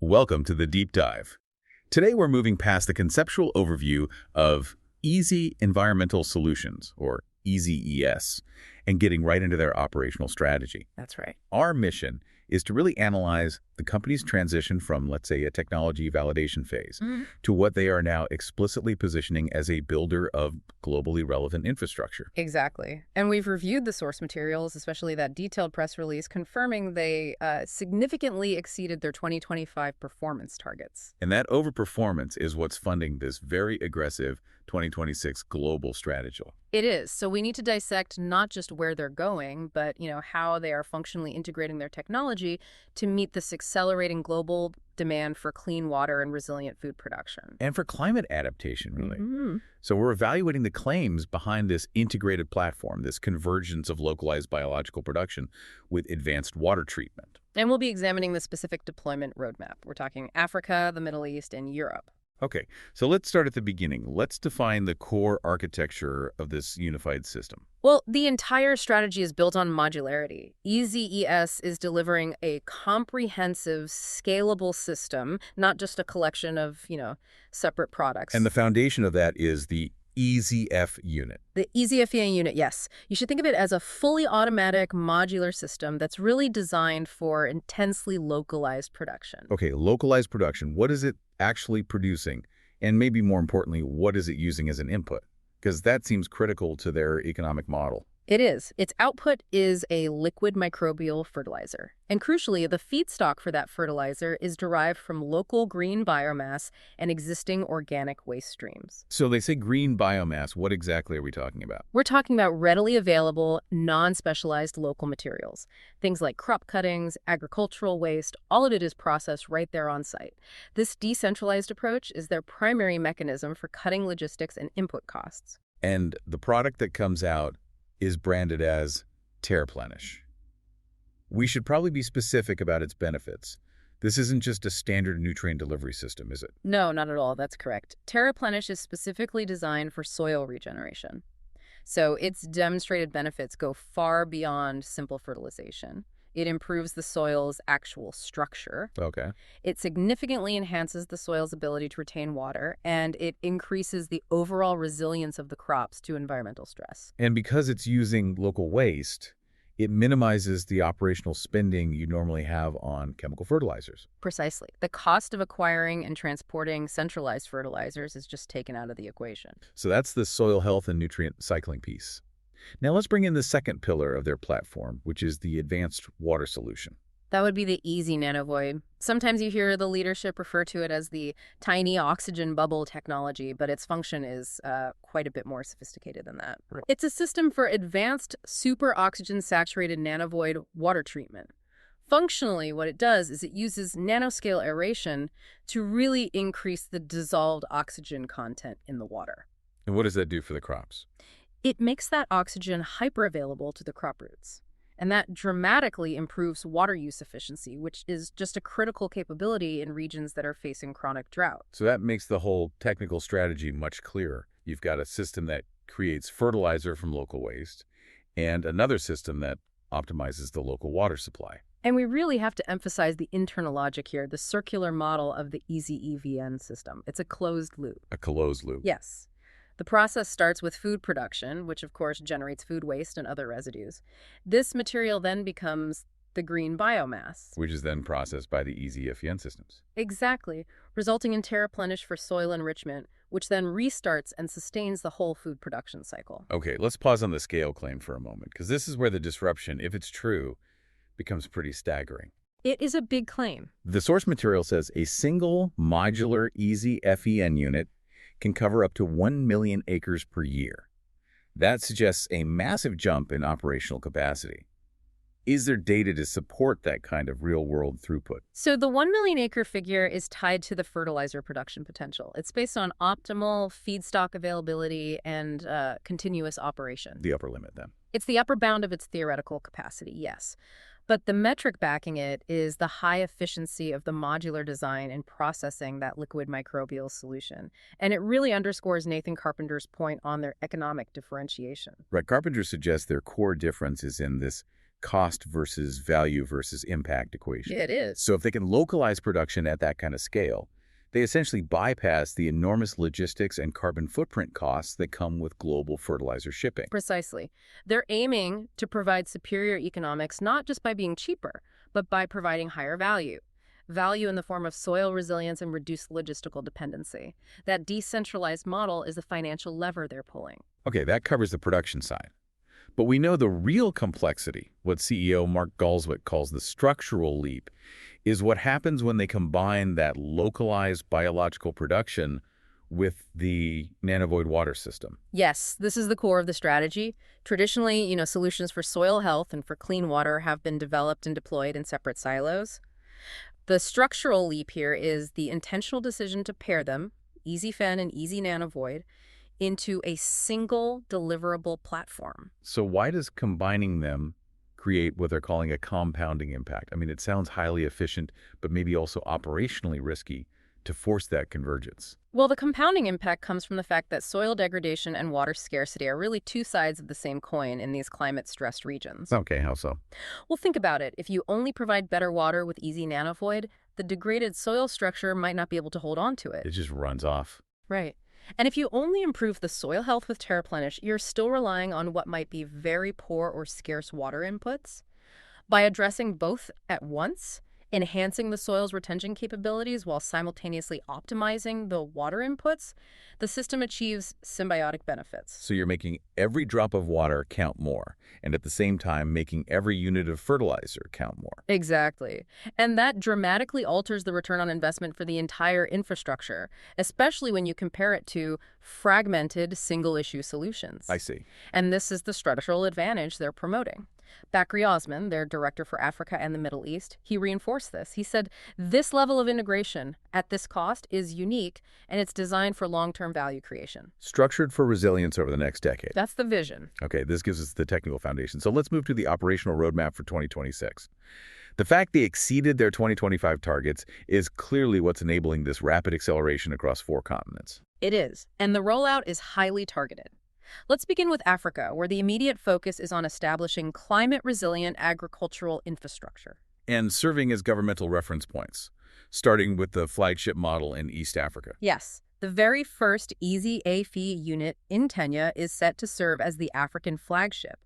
Welcome to the deep dive. Today we're moving past the conceptual overview of Easy Environmental Solutions, or EZES, and getting right into their operational strategy. That's right. Our mission is to really analyze the company's transition from, let's say, a technology validation phase to what they are now explicitly positioning as a builder of globally relevant infrastructure. Exactly. And we've reviewed the source materials, especially that detailed press release, confirming they significantly exceeded their 2025 performance targets. And that overperformance is what's funding this very aggressive 2026 global strategy. It is. So we need to dissect not just where they're going, but how they are functionally integrating their technology to meet this accelerating global demand for clean water and resilient food production. And for climate adaptation, really. So we're evaluating the claims behind this integrated platform, this convergence of localized biological production with advanced water treatment. And we'll be examining the specific deployment roadmap. We're talking Africa, the Middle East, and Europe. Okay, so let's start at the beginning. Let's define the core architecture of this unified system. Well, the entire strategy is built on modularity. EZES is delivering a comprehensive, scalable system, not just a collection of, separate products. And the foundation of that is the EZF unit. The EasyFEN unit, yes. You should think of it as a fully automatic modular system that's really designed for intensely localized production. Okay, localized production. What is it actually producing? And maybe more importantly, what is it using as an input? Because that seems critical to their economic model. It is. Its output is a liquid microbial fertilizer. And crucially, the feedstock for that fertilizer is derived from local green biomass and existing organic waste streams. So they say green biomass. What exactly are we talking about? We're talking about readily available, non-specialized local materials. Things like crop cuttings, agricultural waste, all of it is processed right there on site. This decentralized approach is their primary mechanism for cutting logistics and input costs. And the product that comes out is branded as Terreplenish. We should probably be specific about its benefits. This isn't just a standard nutrient delivery system, is it? No, not at all. That's correct. Terreplenish is specifically designed for soil regeneration. So its demonstrated benefits go far beyond simple fertilization. It improves the soil's actual structure. Okay. It significantly enhances the soil's ability to retain water, and it increases the overall resilience of the crops to environmental stress. And because it's using local waste, it minimizes the operational spending you normally have on chemical fertilizers. Precisely. The cost of acquiring and transporting centralized fertilizers is just taken out of the equation. So that's the soil health and nutrient cycling piece. Now let's bring in the second pillar of their platform, which is the advanced water solution. That would be the Easy Nanovoid. Sometimes you hear the leadership refer to it as the tiny oxygen bubble technology, but its function is quite a bit more sophisticated than that. Right. It's a system for advanced super oxygen-saturated nanovoid water treatment. Functionally, what it does is it uses nanoscale aeration to really increase the dissolved oxygen content in the water. And what does that do for the crops? It makes that oxygen hyperavailable to the crop roots. And that dramatically improves water use efficiency, which is just a critical capability in regions that are facing chronic drought. So that makes the whole technical strategy much clearer. You've got a system that creates fertilizer from local waste and another system that optimizes the local water supply. And we really have to emphasize the internal logic here, the circular model of the EasyFEN system. It's a closed loop. A closed loop. Yes. The process starts with food production, which of course generates food waste and other residues. This material then becomes the green biomass, Which is then processed by the EasyFEN systems. exactly, resulting in Terreplenish for soil enrichment, which then restarts and sustains the whole food production cycle. Okay, let's pause on the scale claim for a moment, because this is where the disruption, if it's true, becomes pretty staggering. It is a big claim. The source material says a single modular EasyFEN unit can cover up to 1 million acres per year. That suggests a massive jump in operational capacity. Is there data to support that kind of real-world throughput? So the 1 million acre figure is tied to the fertilizer production potential. It's based on optimal feedstock availability and continuous operation. The upper limit, then. It's the upper bound of its theoretical capacity, yes. But the metric backing it is the high efficiency of the modular design in processing that liquid microbial solution. And it really underscores Nathan Carpenter's point on their economic differentiation. Right, Carpenter suggests their core difference is in this cost versus value versus impact equation. It is. So if they can localize production at that kind of scale, they essentially bypass the enormous logistics and carbon footprint costs that come with global fertilizer shipping. Precisely. They're aiming to provide superior economics not just by being cheaper, but by providing higher value. Value in the form of soil resilience and reduced logistical dependency. That decentralized model is the financial lever they're pulling. Okay, that covers the production side. But we know the real complexity, what CEO Mark Galswick calls the structural leap, is what happens when they combine that localized biological production with the nanovoid water system. Yes, this is the core of the strategy. Traditionally, solutions for soil health and for clean water have been developed and deployed in separate silos. The structural leap here is the intentional decision to pair them, EasyFEN and EasyNanovoid, into a single deliverable platform. So why does combining them create what they're calling a compounding impact? I mean, it sounds highly efficient, but maybe also operationally risky to force that convergence. Well, the compounding impact comes from the fact that soil degradation and water scarcity are really two sides of the same coin in these climate-stressed regions. Okay, how so? Well, think about it. If you only provide better water with Easy Nanovoid, the degraded soil structure might not be able to hold on to it. It just runs off. Right. And if you only improve the soil health with Terreplenish, you're still relying on what might be very poor or scarce water inputs. By addressing both at once, enhancing the soil's retention capabilities while simultaneously optimizing the water inputs, the system achieves symbiotic benefits. So you're making every drop of water count more, and at the same time making every unit of fertilizer count more. Exactly. And that dramatically alters the return on investment for the entire infrastructure, especially when you compare it to fragmented single-issue solutions. I see. And this is the structural advantage they're promoting. Bakri Osman, their director for Africa and the Middle East, he reinforced this. He said, this level of integration at this cost is unique, and it's designed for long-term value creation. Structured for resilience over the next decade. That's the vision. Okay, this gives us the technical foundation. So let's move to the operational roadmap for 2026. The fact they exceeded their 2025 targets is clearly what's enabling this rapid acceleration across 4 continents. It is. And the rollout is highly targeted. Let's begin with Africa, where the immediate focus is on establishing climate-resilient agricultural infrastructure. And serving as governmental reference points, starting with the flagship model in East Africa. Yes, the very first EasyFEN unit in Kenya is set to serve as the African flagship.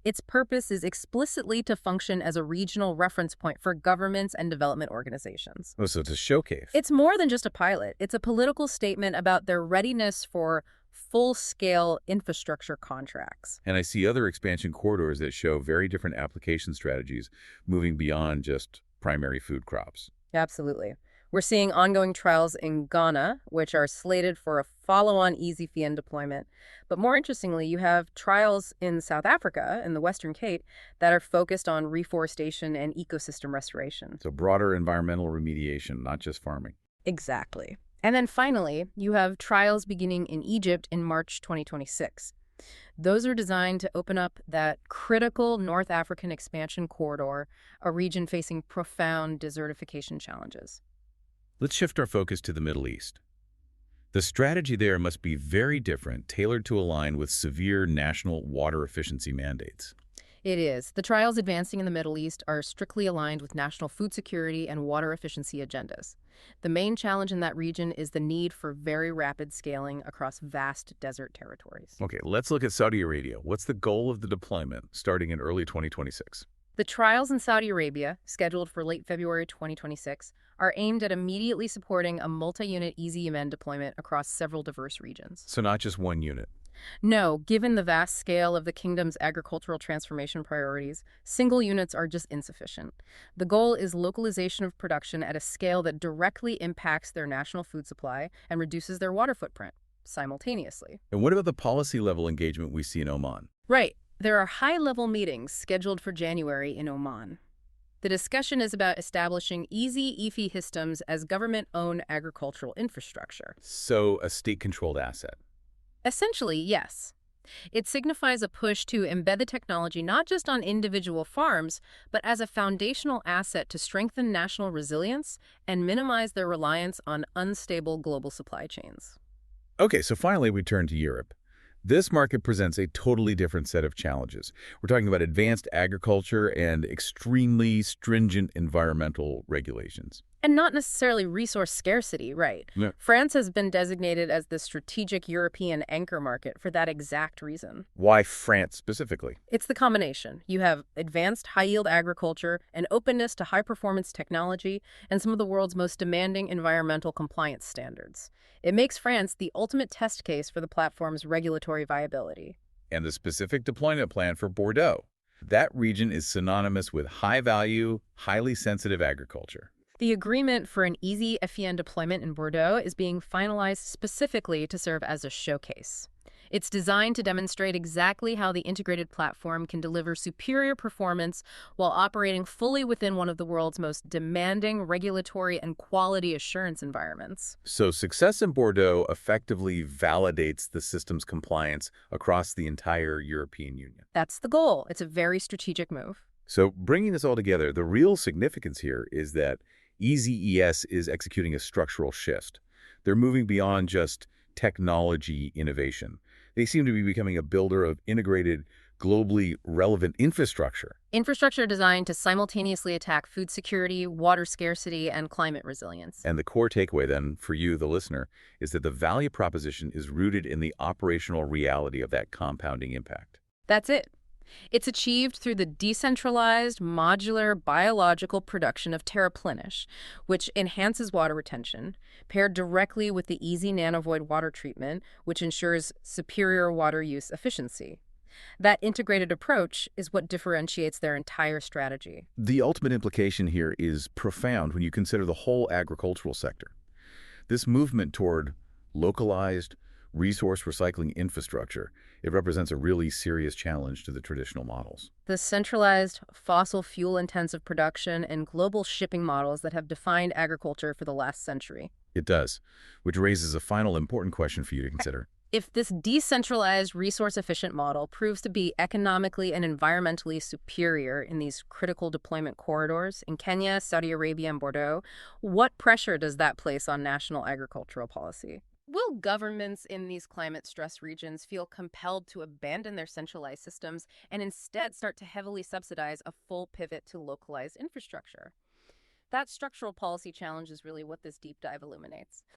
Its purpose is explicitly to function as a regional reference point for governments and development organizations. Oh, so it's a showcase. It's more than just a pilot. It's a political statement about their readiness for full-scale infrastructure contracts. And I see other expansion corridors that show very different application strategies moving beyond just primary food crops. Absolutely. We're seeing ongoing trials in Ghana, which are slated for a follow-on EasyFEN deployment. But more interestingly, you have trials in South Africa, in the Western Cape, that are focused on reforestation and ecosystem restoration. So broader environmental remediation, not just farming. Exactly. And then finally, you have trials beginning in Egypt in March 2026. Those are designed to open up that critical North African expansion corridor, a region facing profound desertification challenges. Let's shift our focus to the Middle East. The strategy there must be very different, tailored to align with severe national water efficiency mandates. It is. The trials advancing in the Middle East are strictly aligned with national food security and water efficiency agendas. The main challenge in that region is the need for very rapid scaling across vast desert territories. Okay, let's look at Saudi Arabia. What's the goal of the deployment starting in early 2026? The trials in Saudi Arabia, scheduled for late February 2026, are aimed at immediately supporting a multi-unit EasyFEN deployment across several diverse regions. So not just one unit. No, given the vast scale of the kingdom's agricultural transformation priorities, single units are just insufficient. The goal is localization of production at a scale that directly impacts their national food supply and reduces their water footprint simultaneously. And what about the policy-level engagement we see in Oman? Right. There are high-level meetings scheduled for January in Oman. The discussion is about establishing EasyFEN systems as government-owned agricultural infrastructure. So a state-controlled asset. Essentially, yes. It signifies a push to embed the technology not just on individual farms, but as a foundational asset to strengthen national resilience and minimize their reliance on unstable global supply chains. Okay, so finally we turn to Europe. This market presents a totally different set of challenges. We're talking about advanced agriculture and extremely stringent environmental regulations. And not necessarily resource scarcity, right? Yeah. France has been designated as the strategic European anchor market for that exact reason. Why France specifically? It's the combination. You have advanced high-yield agriculture, an openness to high-performance technology, and some of the world's most demanding environmental compliance standards. It makes France the ultimate test case for the platform's regulatory viability. And the specific deployment plan for Bordeaux. That region is synonymous with high-value, highly sensitive agriculture. The agreement for an EasyFEN deployment in Bordeaux is being finalized specifically to serve as a showcase. It's designed to demonstrate exactly how the integrated platform can deliver superior performance while operating fully within one of the world's most demanding regulatory and quality assurance environments. So success in Bordeaux effectively validates the system's compliance across the entire European Union. That's the goal. It's a very strategic move. So bringing this all together, the real significance here is that EZES is executing a structural shift. They're moving beyond just technology innovation. They seem to be becoming a builder of integrated, globally relevant infrastructure. Infrastructure designed to simultaneously attack food security, water scarcity, and climate resilience. And the core takeaway then, for you, the listener, is that the value proposition is rooted in the operational reality of that compounding impact. That's it. It's achieved through the decentralized, modular, biological production of Terreplenish, which enhances water retention, paired directly with the Easy Nanovoid water treatment, which ensures superior water use efficiency. That integrated approach is what differentiates their entire strategy. The ultimate implication here is profound when you consider the whole agricultural sector. This movement toward localized, resource recycling infrastructure, it represents a really serious challenge to the traditional models. The centralized, fossil fuel-intensive production and global shipping models that have defined agriculture for the last century. It does, which raises a final important question for you to consider. If this decentralized, resource-efficient model proves to be economically and environmentally superior in these critical deployment corridors in Kenya, Saudi Arabia, and Bordeaux, what pressure does that place on national agricultural policy? Will governments in these climate-stressed regions feel compelled to abandon their centralized systems and instead start to heavily subsidize a full pivot to localized infrastructure? That structural policy challenge is really what this deep dive illuminates.